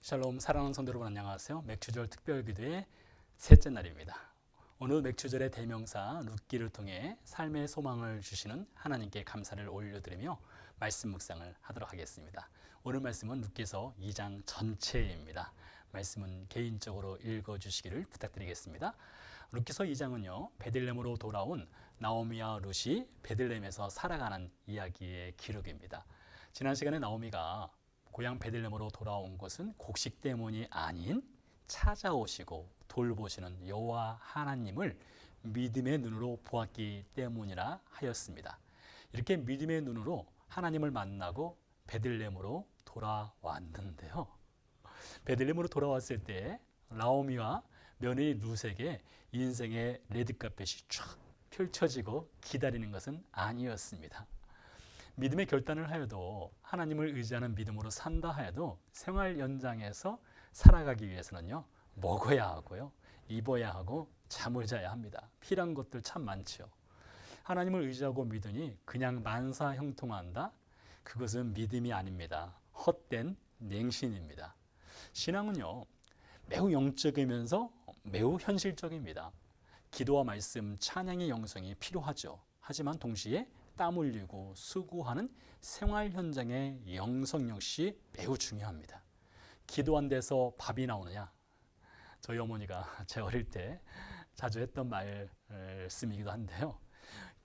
샬롬, 사랑하는 성도 여러분 안녕하세요. 맥추절 특별기도의 셋째 날입니다. 오늘 맥추절의 대명사 룻기를 통해 삶의 소망을 주시는 하나님께 감사를 올려드리며 말씀 묵상을 하도록 하겠습니다. 오늘 말씀은 룻기서 2장 전체입니다. 말씀은 개인적으로 읽어주시기를 부탁드리겠습니다. 룻기서 2장은요, 베들레헴으로 돌아온 나오미와 룻이 베들레헴에서 살아가는 이야기의 기록입니다. 지난 시간에 나오미가 고향 베들레헴으로 돌아온 것은 곡식 때문이 아닌 찾아오시고 돌보시는 여호와 하나님을 믿음의 눈으로 보았기 때문이라 하였습니다. 이렇게 믿음의 눈으로 하나님을 만나고 베들레헴으로 돌아왔는데요. 베들레헴으로 돌아왔을 때 나오미와 며느리 룻에게 인생의 레드카펫이 쫙 펼쳐지고 기다리는 것은 아니었습니다. 믿음의 결단을 하여도 하나님을 의지하는 믿음으로 산다 하여도 생활 연장에서 살아가기 위해서는요, 먹어야 하고요, 입어야 하고 잠을 자야 합니다. 필요한 것들 참 많죠. 하나님을 의지하고 믿으니 그냥 만사형통한다? 그것은 믿음이 아닙니다. 헛된 맹신입니다. 신앙은요, 매우 영적이면서 매우 현실적입니다. 기도와 말씀, 찬양의 영성이 필요하죠. 하지만 동시에 땀 흘리고 수고하는 생활 현장의 영성 역시 매우 중요합니다. 기도 안 돼서 밥이 나오느냐? 저희 어머니가 제 어릴 때 자주 했던 말씀이기도 한데요.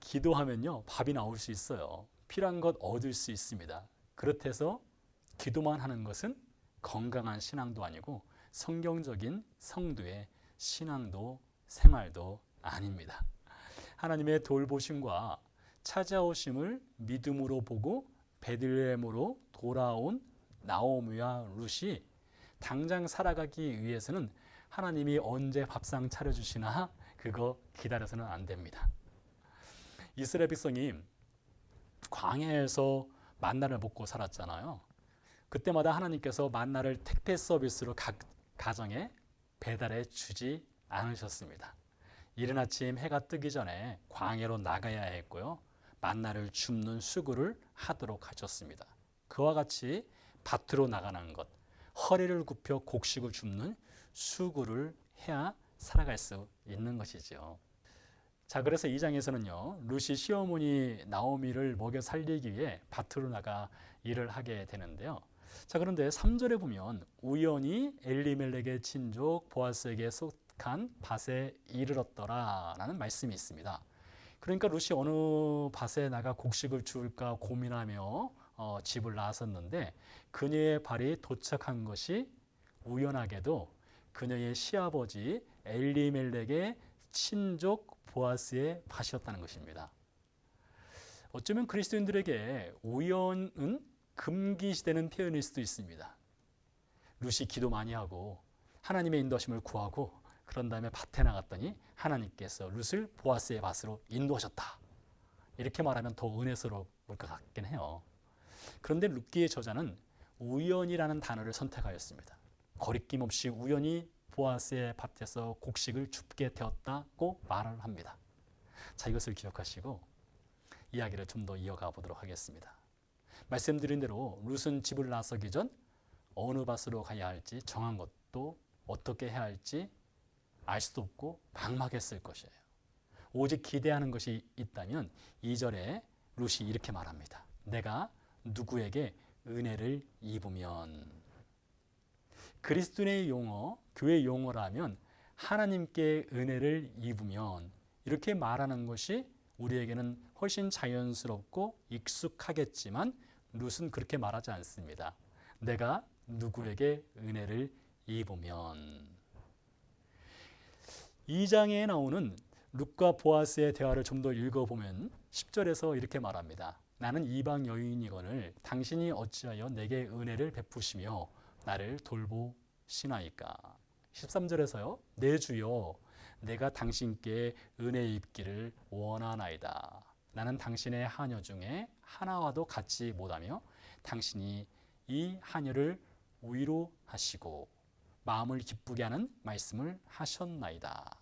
기도하면요, 밥이 나올 수 있어요. 필요한 것 얻을 수 있습니다. 그렇다해서 기도만 하는 것은 건강한 신앙도 아니고 성경적인 성도의 신앙도 생활도 아닙니다. 하나님의 돌보심과 찾아오심을 믿음으로 보고 베들레헴으로 돌아온 나오미와 룻이 당장 살아가기 위해서는 하나님이 언제 밥상 차려주시나 그거 기다려서는 안 됩니다. 이스라엘 백성이 광야에서 만나를 먹고 살았잖아요. 그때마다 하나님께서 만나를 택배 서비스로 각 가정에 배달해 주지 않으셨습니다. 이른 아침 해가 뜨기 전에 광야로 나가야 했고요, 만나를 줍는 수고를 하도록 하셨습니다. 그와 같이 밭으로 나가는 것, 허리를 굽혀 곡식을 줍는 수고를 해야 살아갈 수 있는 것이죠. 자, 그래서 이 장에서는요, 룻이 시어머니 나오미를 먹여 살리기 위해 밭으로 나가 일을 하게 되는데요. 자, 그런데 3절에 보면 우연히 엘리멜렉의 친족 보아스에게 속한 밭에 이르렀더라 라는 말씀이 있습니다. 그러니까 룻이 어느 밭에 나가 곡식을 주울까 고민하며 집을 나섰는데 그녀의 발이 도착한 것이 우연하게도 그녀의 시아버지 엘리멜렉의 친족 보아스의 밭이었다는 것입니다. 어쩌면 그리스도인들에게 우연은 금기시되는 표현일 수도 있습니다. 룻이 기도 많이 하고 하나님의 인도하심을 구하고 그런 다음에 밭에 나갔더니 하나님께서 룻을 보아스의 밭으로 인도하셨다. 이렇게 말하면 더 은혜스러울 것 같긴 해요. 그런데 룻기의 저자는 우연이라는 단어를 선택하였습니다. 거리낌 없이 우연히 보아스의 밭에서 곡식을 줍게 되었다고 말을 합니다. 자, 이것을 기억하시고 이야기를 좀 더 이어가 보도록 하겠습니다. 말씀드린 대로 룻은 집을 나서기 전 어느 밭으로 가야 할지 정한 것도 어떻게 해야 할지 알 수도 없고 막막했을 것이에요. 오직 기대하는 것이 있다면 2절에 룻이 이렇게 말합니다. 내가 누구에게 은혜를 입으면. 그리스도인의 용어, 교회 용어라면 하나님께 은혜를 입으면 이렇게 말하는 것이 우리에게는 훨씬 자연스럽고 익숙하겠지만 룻은 그렇게 말하지 않습니다. 내가 누구에게 은혜를 입으면. 2장에 나오는 룻과 보아스의 대화를 좀 더 읽어보면 10절에서 이렇게 말합니다. 나는 이방 여인이거늘 당신이 어찌하여 내게 은혜를 베푸시며 나를 돌보시나이까. 13절에서요. 내 주여 내가 당신께 은혜 입기를 원하나이다. 나는 당신의 하녀 중에 하나와도 같지 못하며 당신이 이 하녀를 위로하시고 마음을 기쁘게 하는 말씀을 하셨나이다.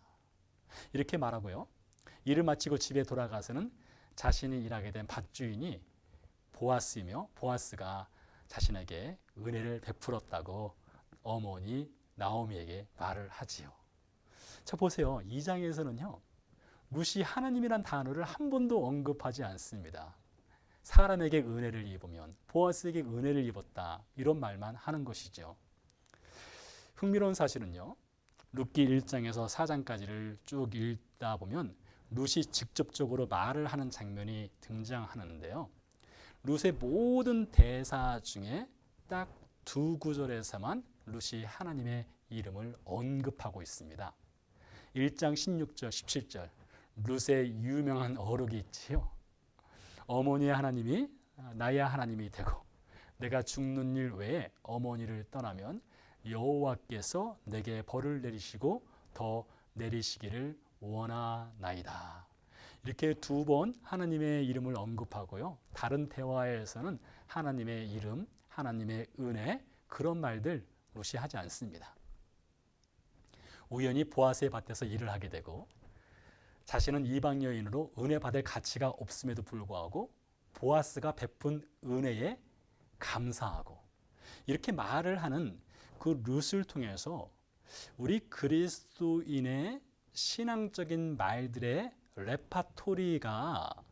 이렇게 말하고요. 일을 마치고 집에 돌아가서는 자신이 일하게 된 밭주인이 보아스이며 보아스가 자신에게 은혜를 베풀었다고 어머니 나오미에게 말을 하지요. 자, 보세요. 2장에서는요. 룻이 하나님이란 단어를 한 번도 언급하지 않습니다. 사람에게 은혜를 입으면 보아스에게 은혜를 입었다, 이런 말만 하는 것이죠. 흥미로운 사실은요. 룻기 1장에서 4장까지를 쭉 읽다 보면 룻이 직접적으로 말을 하는 장면이 등장하는데요. 룻의 모든 대사 중에 딱 2구절에서만 룻이 하나님의 이름을 언급하고 있습니다. 1장 16절, 17절 룻의 유명한 어록이 있지요. 어머니의 하나님이 나의 하나님이 되고 내가 죽는 일 외에 어머니를 떠나면 여호와께서 내게 벌을 내리시고 더 내리시기를 원하나이다. 이렇게 2번 하나님의 이름을 언급하고요. 다른 대화에서는 하나님의 이름, 하나님의 은혜, 그런 말들 룻이 하지 않습니다. 우연히 보아스의 밭에서 일을 하게 되고 자신은 이방 여인으로 은혜 받을 가치가 없음에도 불구하고 보아스가 베푼 은혜에 감사하고, 이렇게 말을 하는 그 룻을 통해서 우리 그리스도인의 신앙적인 말들의 레파토리가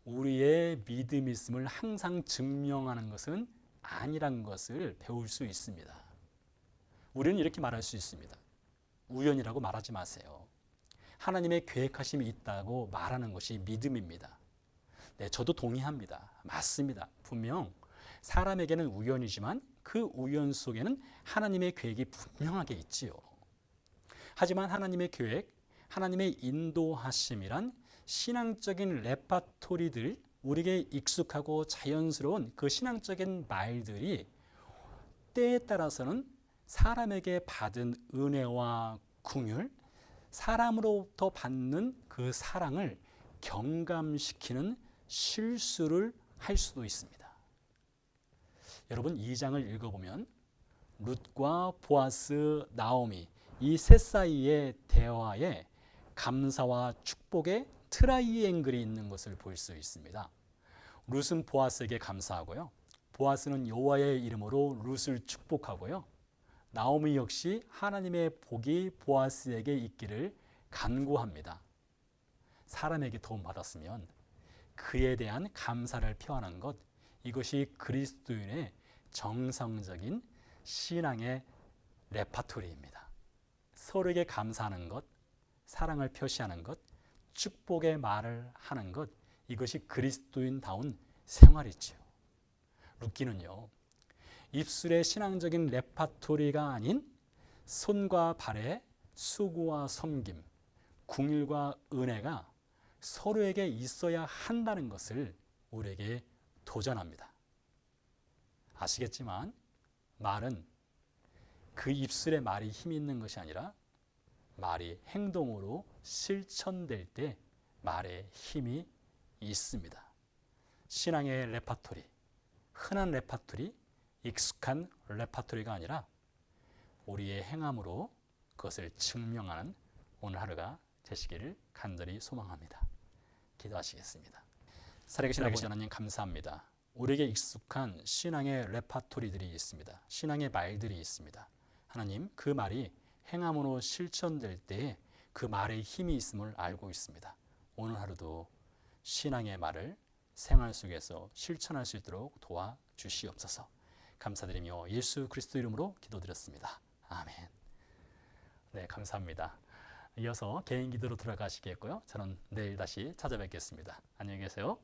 우리의 믿음이 있음을 항상 증명하는 것은 아니란 것을 배울 수 있습니다. 우리는 이렇게 말할 수 있습니다. 우연이라고 말하지 마세요. 하나님의 계획하심이 있다고 말하는 것이 믿음입니다. 네, 저도 동의합니다. 맞습니다. 분명 사람에게는 우연이지만 그 우연 속에는 하나님의 계획이 분명하게 있지요. 하지만 하나님의 계획, 하나님의 인도하심이란 신앙적인 레파토리들, 우리에게 익숙하고 자연스러운 그 신앙적인 말들이 때에 따라서는 사람에게 받은 은혜와 긍휼, 사람으로부터 받는 그 사랑을 경감시키는 실수를 할 수도 있습니다. 여러분, 2장을 읽어보면 룻과 보아스, 나오미 이 셋 사이의 대화에 감사와 축복의 트라이앵글이 있는 것을 볼 수 있습니다. 룻은 보아스에게 감사하고요. 보아스는 여호와의 이름으로 룻을 축복하고요. 나오미 역시 하나님의 복이 보아스에게 있기를 간구합니다. 사람에게 도움받았으면 그에 대한 감사를 표하는 것, 이것이 그리스도인의 정성적인 신앙의 레파토리입니다. 서로에게 감사하는 것, 사랑을 표시하는 것, 축복의 말을 하는 것, 이것이 그리스도인다운 생활이지요. 룻기는요, 입술의 신앙적인 레파토리가 아닌 손과 발의 수고와 섬김, 긍휼과 은혜가 서로에게 있어야 한다는 것을 우리에게 도전합니다. 아시겠지만 말은 그 입술의 말이 힘이 있는 것이 아니라 말이 행동으로 실천될 때 말에 힘이 있습니다. 신앙의 레파토리, 흔한 레파토리, 익숙한 레파토리가 아니라 우리의 행함으로 그것을 증명하는 오늘 하루가 되시기를 간절히 소망합니다. 기도하시겠습니다. 살아계신 아버지 하나님, 감사합니다. 우리에게 익숙한 신앙의 레파토리들이 있습니다. 신앙의 말들이 있습니다. 하나님, 그 말이 행함으로 실천될 때에 그 말에 힘이 있음을 알고 있습니다. 오늘 하루도 신앙의 말을 생활 속에서 실천할 수 있도록 도와주시옵소서. 감사드리며 예수 그리스도 이름으로 기도드렸습니다. 아멘. 네, 감사합니다. 이어서 개인 기도로 들어가시겠고요. 저는 내일 다시 찾아뵙겠습니다. 안녕히 계세요.